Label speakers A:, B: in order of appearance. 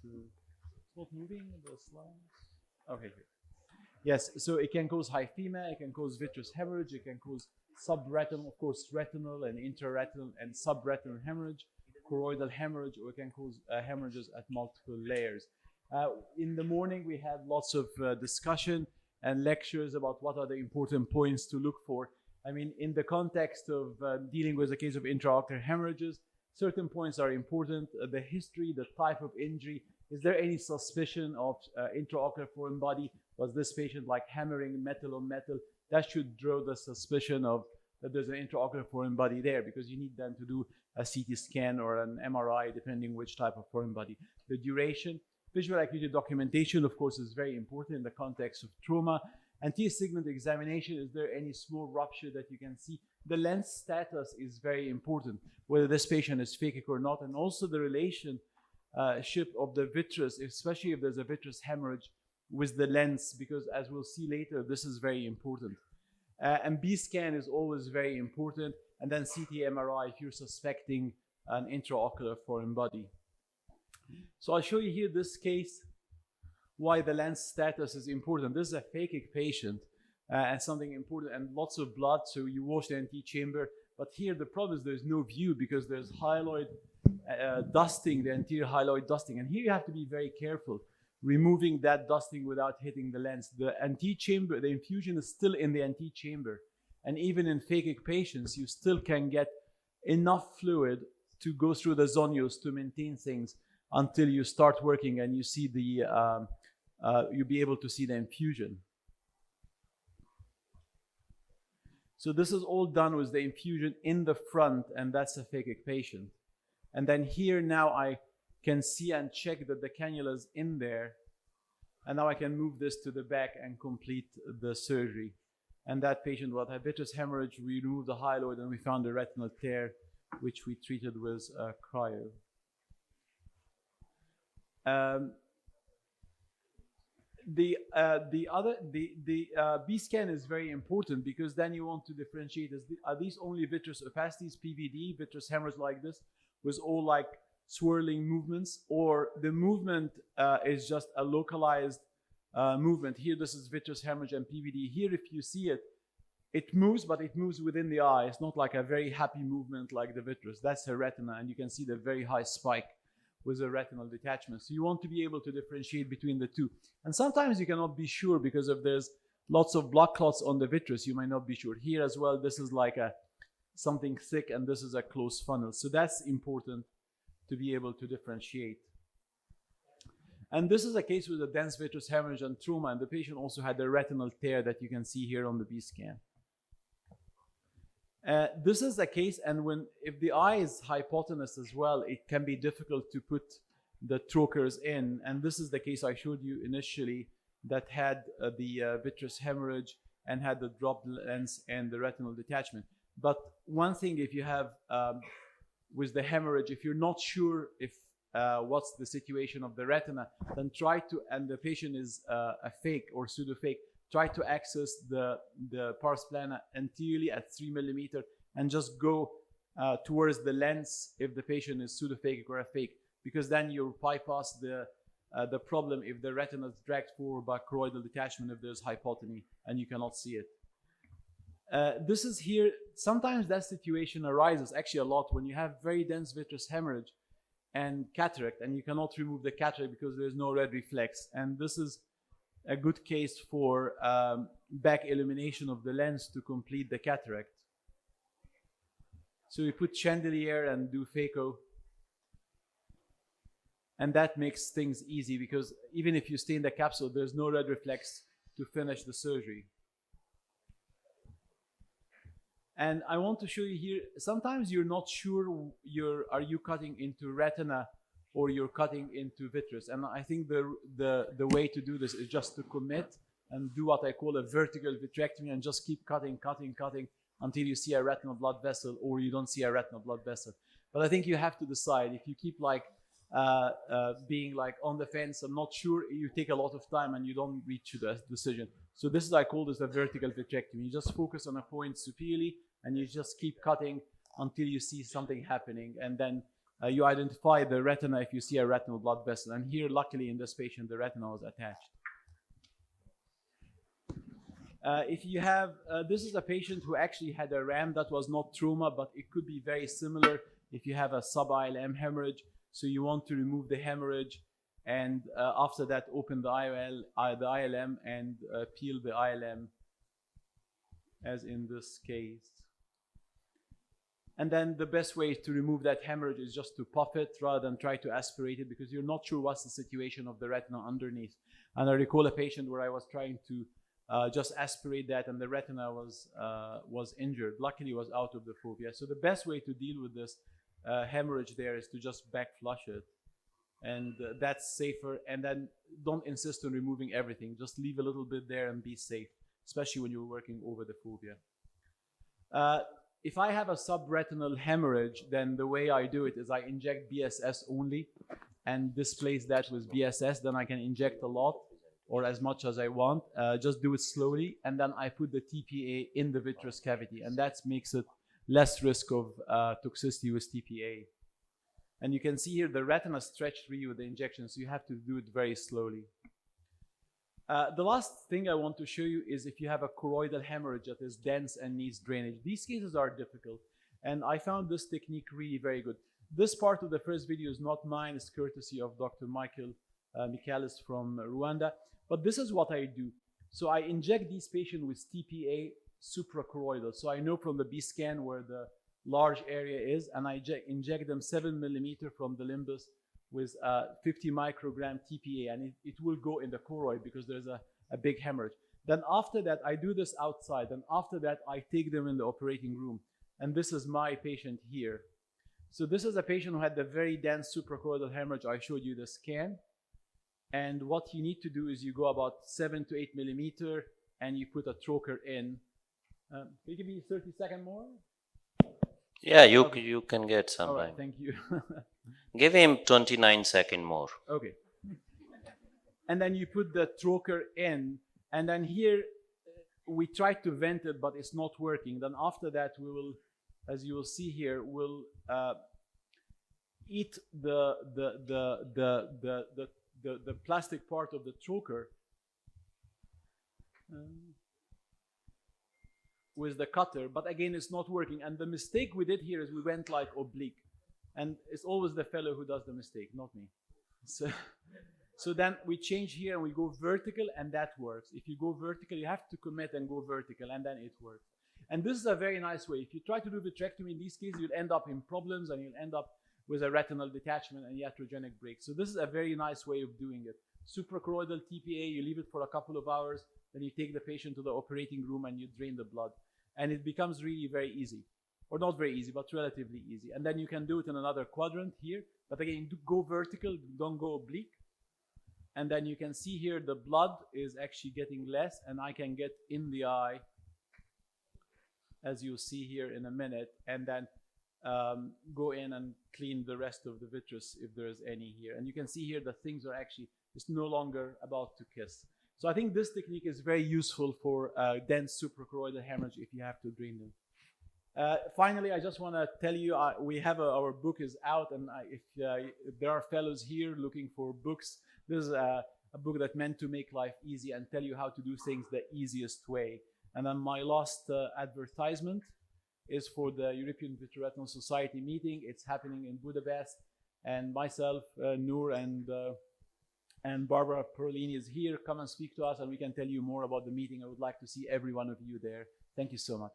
A: It's not moving the slides. Okay, here. Yes, so it can cause hyphema, it can cause vitreous hemorrhage, it can cause subretinal, of course, retinal and intraretinal and subretinal hemorrhage, choroidal hemorrhage, or it can cause hemorrhages at multiple layers. In the morning, we had lots of discussion and lectures about what are the important points to look for. I mean, in the context of dealing with a case of intraocular hemorrhages, certain points are important. The history, the type of injury. Is there any suspicion of intraocular foreign body? Was this patient like hammering metal on metal? That should draw the suspicion of that there's an intraocular foreign body there, because you need then to do a CT scan or an MRI, depending which type of foreign body. The duration, visual acuity documentation, of course, is very important in the context of trauma. Anterior segment examination, is there any small rupture that you can see? The lens status is very important, whether this patient is phakic or not, and also the relationship of the vitreous, especially if there's a vitreous hemorrhage, with the lens, because as we'll see later, this is very important. And B-scan is always very important, and then CT MRI if you're suspecting an intraocular foreign body. So I'll show you here this case, why the lens status is important. This is a phakic patient and something important, and lots of blood, so you wash the antechamber. But here the problem is there's no view because there's hyaloid dusting, the anterior hyaloid dusting. And here you have to be very careful, removing that dusting without hitting the lens. The antechamber, the infusion is still in the antechamber. And even in phakic patients, you still can get enough fluid to go through the zonules to maintain things until you start working and you see the you'll be able to see the infusion. So this is all done with the infusion in the front, and that's a phakic patient. And then here now I can see and check that the cannula is in there, and now I can move this to the back and complete the surgery. And that patient will have vitreous hemorrhage. We removed the hyaloid and we found a retinal tear, which we treated with cryo. The B-scan is very important because then you want to differentiate, are these only vitreous opacities, PVD, vitreous hemorrhage like this, with all like swirling movements, or the movement is just a localized movement. Here this is vitreous hemorrhage and PVD. Here if you see it, it moves, but it moves within the eye. It's not like a very happy movement like the vitreous. That's the retina, and you can see the very high spike with a retinal detachment. So you want to be able to differentiate between the two. And sometimes you cannot be sure because if there's lots of blood clots on the vitreous, you might not be sure. Here as well, this is like something thick, and this is a closed funnel. So that's important to be able to differentiate. And this is a case with a dense vitreous hemorrhage and trauma, and the patient also had a retinal tear that you can see here on the B-scan. This is a case, and if the eye is hypotenuse as well, it can be difficult to put the trocars in. And this is the case I showed you initially that had the vitreous hemorrhage and had the dropped lens and the retinal detachment. But one thing, if you have with the hemorrhage, if you're not sure if what's the situation of the retina, then try to, and the patient is a phakic or pseudo-phakic, try to access the pars plana anteriorly at 3 millimeter and just go towards the lens if the patient is pseudophakic or a phakic, because then you bypass the problem if the retina is dragged forward by choroidal detachment if there's hypotony and you cannot see it. This is here, sometimes that situation arises actually a lot when you have very dense vitreous hemorrhage and cataract, and you cannot remove the cataract because there's no red reflex. And this is a good case for back illumination of the lens to complete the cataract. So we put chandelier and do phaco. And that makes things easy because even if you stay in the capsule, there's no red reflex to finish the surgery. And I want to show you here, sometimes you're not sure are you cutting into retina or you're cutting into vitreous. And I think the way to do this is just to commit and do what I call a vertical vitrectomy and just keep cutting until you see a retinal blood vessel or you don't see a retinal blood vessel. But I think you have to decide. If you keep like being like on the fence, I'm not sure, you take a lot of time and you don't reach the decision. So this is, I call this a vertical vitrectomy. You just focus on a point superiorly and you just keep cutting until you see something happening, and then You identify the retina if you see a retinal blood vessel. And here, luckily, in this patient, the retina was attached. If you have, this is a patient who actually had a RAM that was not trauma, but it could be very similar if you have a sub-ILM hemorrhage. So you want to remove the hemorrhage, and after that, open the ILM and peel the ILM, as in this case. And then the best way to remove that hemorrhage is just to puff it rather than try to aspirate it, because you're not sure what's the situation of the retina underneath. And I recall a patient where I was trying to just aspirate that, and the retina was injured. Luckily, it was out of the fovea. So the best way to deal with this hemorrhage there is to just back flush it, and that's safer. And then don't insist on removing everything. Just leave a little bit there and be safe, especially when you're working over the fovea. If I have a subretinal hemorrhage, then the way I do it is I inject BSS only and displace that with BSS. Then I can inject a lot or as much as I want. Just do it slowly, and then I put the TPA in the vitreous cavity, and that makes it less risk of toxicity with TPA. And you can see here the retina stretched really with the injection, so you have to do it very slowly. The last thing I want to show you is if you have a choroidal hemorrhage that is dense and needs drainage. These cases are difficult, and I found this technique really very good. This part of the first video is not mine, it's courtesy of Dr. Michael Michalis from Rwanda, but this is what I do. So I inject these patients with TPA suprachoroidal. So I know from the B scan where the large area is, and I inject them 7 millimeter from the limbus with 50 microgram TPA, and it will go in the choroid because there's a big hemorrhage. Then after that, I do this outside, and after that, I take them in the operating room. And this is my patient here. So this is a patient who had the very dense suprachoroidal hemorrhage. I showed you the scan. And what you need to do is you go about 7 to 8 millimeter, and you put a trocar in. Can you give me 30 seconds more?
B: Yeah, you can get some
A: All right,
B: time.
A: thank you.
B: Give him 29 seconds more.
A: Okay. And then you put the trocar in, and then here we try to vent it, but it's not working. Then after that, we will, as you will see here, we'll eat the plastic part of the trocar with the cutter, but again, it's not working. And the mistake we did here is we went like oblique. And it's always the fellow who does the mistake, not me. So then we change here and we go vertical, and that works. If you go vertical, you have to commit and go vertical, and then it works. And this is a very nice way. If you try to do vitrectomy in these cases, you'll end up in problems, and you'll end up with a retinal detachment and iatrogenic break. So this is a very nice way of doing it. Suprachoroidal TPA, you leave it for a couple of hours, then you take the patient to the operating room and you drain the blood. And it becomes really very easy. Or not very easy, but relatively easy. And then you can do it in another quadrant here. But again, go vertical, don't go oblique. And then you can see here the blood is actually getting less, and I can get in the eye, as you'll see here in a minute, and then go in and clean the rest of the vitreous if there is any here. And you can see here that things are actually, it's no longer about to kiss. So I think this technique is very useful for dense suprachoroidal hemorrhage if you have to drain them. Finally, I just want to tell you, we have our book is out, and if there are fellows here looking for books, this is a book that's meant to make life easy and tell you how to do things the easiest way. And then my last advertisement is for the European Vitreoretinal Society meeting. It's happening in Budapest, and myself, Noor, and Barbara Perlini is here. Come and speak to us, and we can tell you more about the meeting. I would like to see every one of you there. Thank you so much.